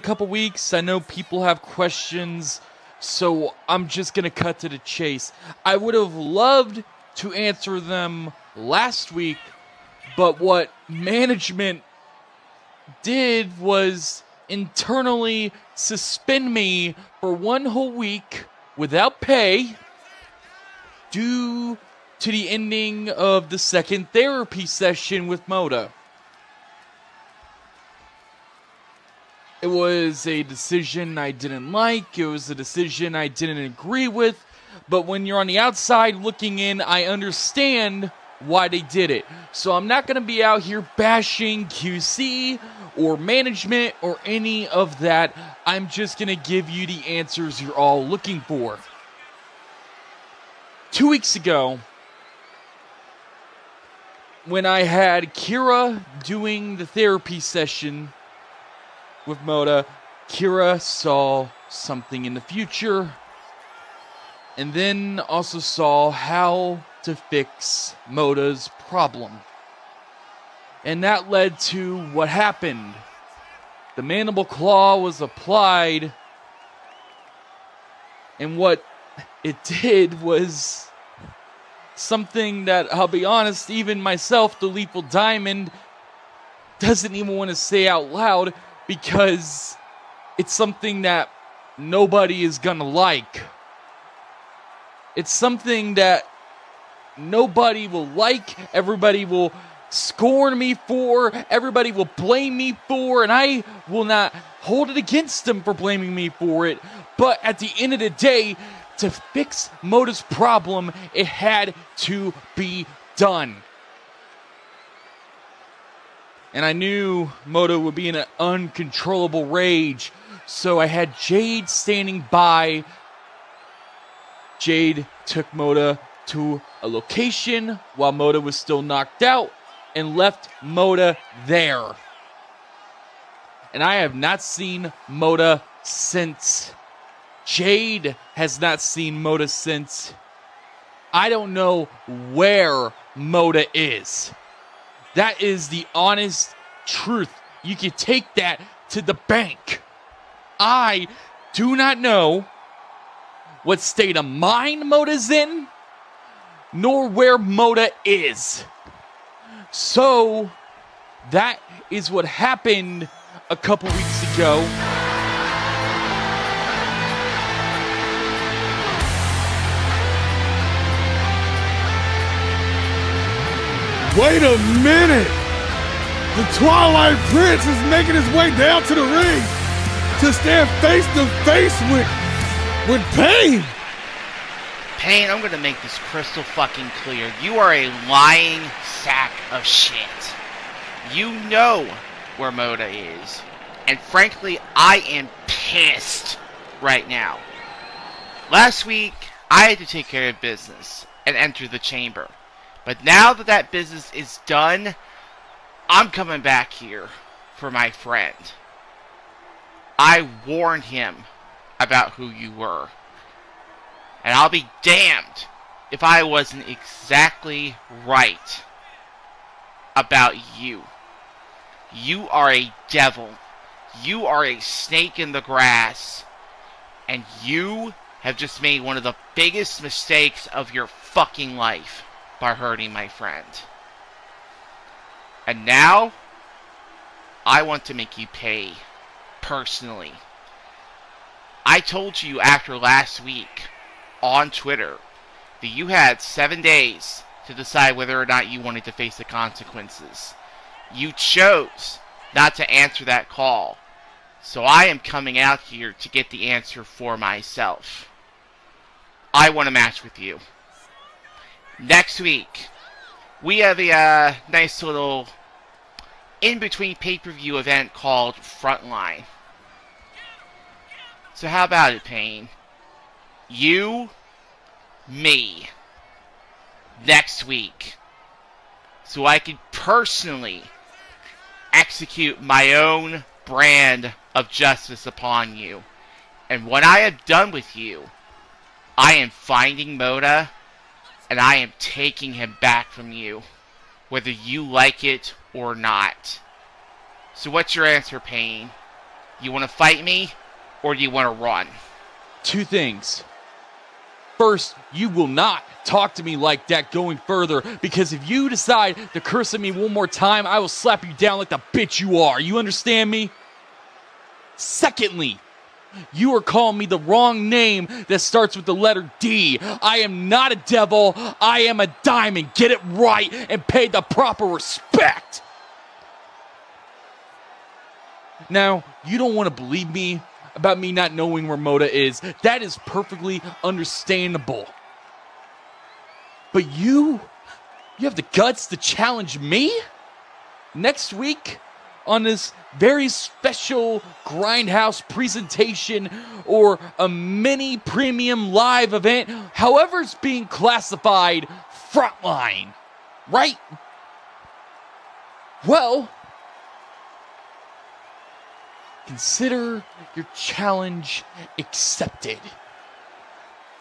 couple weeks. I know people have questions, so I'm just going to cut to the chase. I would have loved to answer them last week, but what management did was internally suspend me for 1 whole week without pay due to the ending of the second therapy session with Mota. It was a decision I didn't like. It was a decision I didn't agree with. But when you're on the outside looking in, I understand why they did it. So I'm not going to be out here bashing QC or management or any of that. I'm just going to give you the answers you're all looking for. 2 weeks ago, when I had Kira doing the therapy session with Mota, Kira saw something in the future and then also saw how to fix Mota's problem. And that led to what happened. The mandible claw was applied, and what it did was something that, I'll be honest, even myself, the Lethal Diamond, doesn't even want to say out loud, because it's something that nobody is gonna like. It's something that nobody will like, everybody will scorn me for, everybody will blame me for, and I will not hold it against them for blaming me for it. But at the end of the day, to fix Mota's problem, it had to be done. And I knew Mota would be in an uncontrollable rage, so I had Jade standing by. Jade took Mota to a location while Mota was still knocked out and left Mota there. And I have not seen Mota since. Jade has not seen Mota since. I don't know where Mota is. That is the honest truth. You can take that to the bank. I do not know what state of mind Mota's in, nor where Mota is. So, that is what happened a couple weeks ago. Wait a minute! The Twilight Prince is making his way down to the ring to stand face to face with Pain! Pain, I'm gonna make this crystal fucking clear. You are a lying sack of shit. You know where Mota is. And frankly, I am pissed right now. Last week, I had to take care of business and enter the chamber. But now that that business is done, I'm coming back here for my friend. I warned him about who you were. And I'll be damned if I wasn't exactly right about you. You are a devil. You are a snake in the grass. And you have just made one of the biggest mistakes of your fucking life by hurting my friend. And now, I want to make you pay, personally. I told you after last week, on Twitter, that you had 7 days to decide whether or not you wanted to face the consequences. You chose not to answer that call. So I am coming out here to get the answer for myself. I want a match with you. Next week, we have a nice little in-between pay-per-view event called Frontline. So how about it, Pain? You, me, next week. So I can personally execute my own brand of justice upon you. And when I am done with you, I am finding Mota, and I am taking him back from you, whether you like it or not. So what's your answer, Pain? You want to fight me, or do you want to run? Two things. First, you will not talk to me like that going further, because if you decide to curse at me one more time, I will slap you down like the bitch you are. You understand me? Secondly, you are calling me the wrong name that starts with the letter D. I am not a devil. I am a diamond. Get it right and pay the proper respect. Now, you don't want to believe me about me not knowing where Mota is. That is perfectly understandable. But you have the guts to challenge me next week on this very special Grindhouse presentation or a mini premium live event, however it's being classified, Frontline, right? Well, consider your challenge accepted.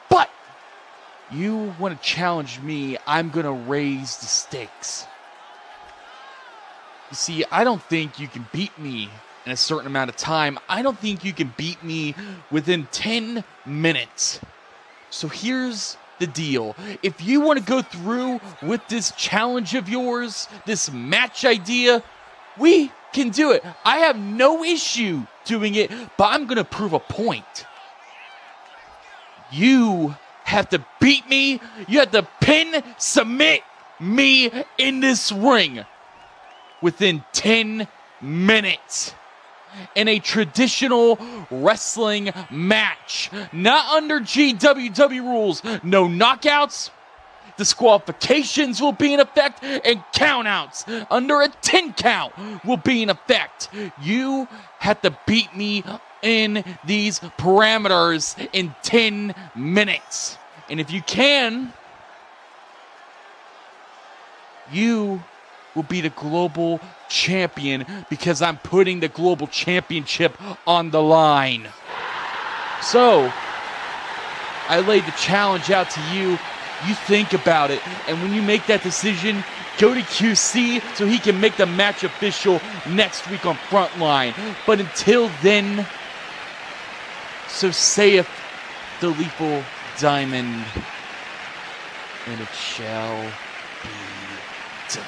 But you want to challenge me, I'm going to raise the stakes. You see, I don't think you can beat me in a certain amount of time. I don't think you can beat me within 10 minutes. So here's the deal. If you want to go through with this challenge of yours, this match idea, we can do it. I have no issue doing it, but I'm going to prove a point. You have to beat me. You have to submit me in this ring within 10 minutes in a traditional wrestling match. Not under GWW rules. No knockouts. Disqualifications will be in effect, and countouts under a 10 count will be in effect. You have to beat me in these parameters in 10 minutes. And if you can, you will be the global champion, because I'm putting the global championship on the line. So, I laid the challenge out to you. You think about it, and when you make that decision, go to QC so he can make the match official next week on Frontline. But until then, so saith the lethal diamond, and it shall be done.